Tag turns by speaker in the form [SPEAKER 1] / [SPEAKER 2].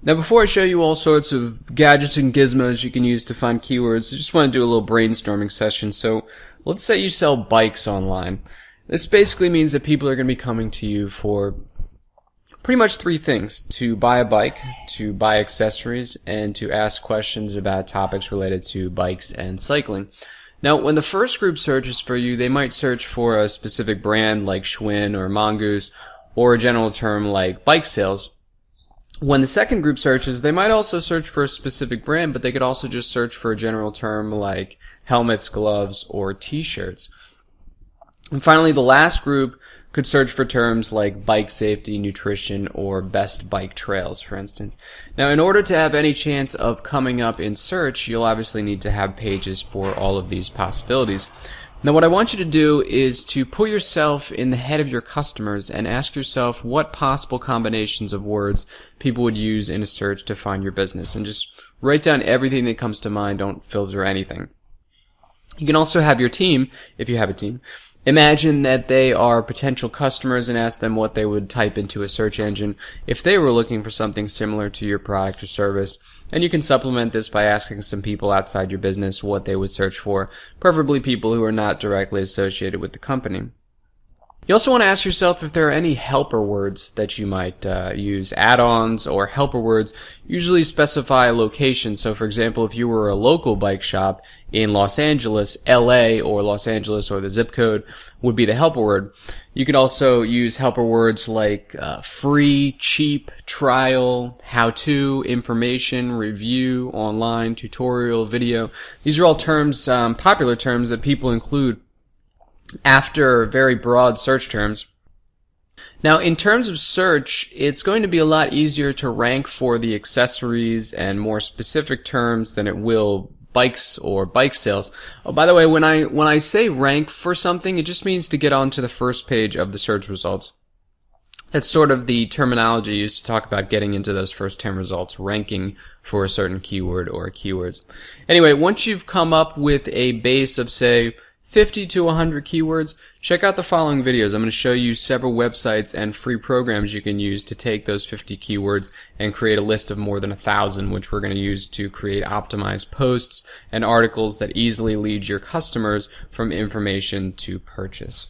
[SPEAKER 1] Now before I show you all sorts of gadgets and gizmos you can use to find keywords, I just want to do a little brainstorming session. So let's say you sell bikes online. This basically means that people are going to be coming to you for pretty much three things: to buy a bike, to buy accessories, and to ask questions about topics related to bikes and cycling. Now, when the first group searches for you, they might search for a specific brand like Schwinn or Mongoose, or a general term like bike sales. When the second group searches, they might also search for a specific brand, but they could also just search for a general term like helmets, gloves, or t-shirts. And finally, the last group could search for terms like bike safety, nutrition, or best bike trails, for instance. Now, in order to have any chance of coming up in search, you'll obviously need to have pages for all of these possibilities. Now, what I want you to do is to put yourself in the head of your customers and ask yourself what possible combinations of words people would use in a search to find your business. And just write down everything that comes to mind. Don't filter anything. You can also have your team, if you have a team, imagine that they are potential customers and ask them what they would type into a search engine if they were looking for something similar to your product or service. And you can supplement this by asking some people outside your business what they would search for, preferably people who are not directly associated with the company. You also want to ask yourself if there are any helper words that you might use. Add-ons or helper words usually specify a location. So, for example, if you were a local bike shop in Los Angeles, LA, or Los Angeles, or the zip code would be the helper word. You could also use helper words like free, cheap, trial, how-to, information, review, online, tutorial, video. These are all terms, popular terms that people include after very broad search terms. Now, in terms of search, it's going to be a lot easier to rank for the accessories and more specific terms than it will bikes or bike sales. Oh, by the way, when I say rank for something, it just means to get onto the first page of the search results. That's sort of the terminology used to talk about getting into those first 10 results, ranking for a certain keyword or keywords. Anyway, once you've come up with a base of, say, 50 to 100 keywords, check out the following videos. I'm going to show you several websites and free programs you can use to take those 50 keywords and create a list of more than 1,000, which we're going to use to create optimized posts and articles that easily lead your customers from information to purchase.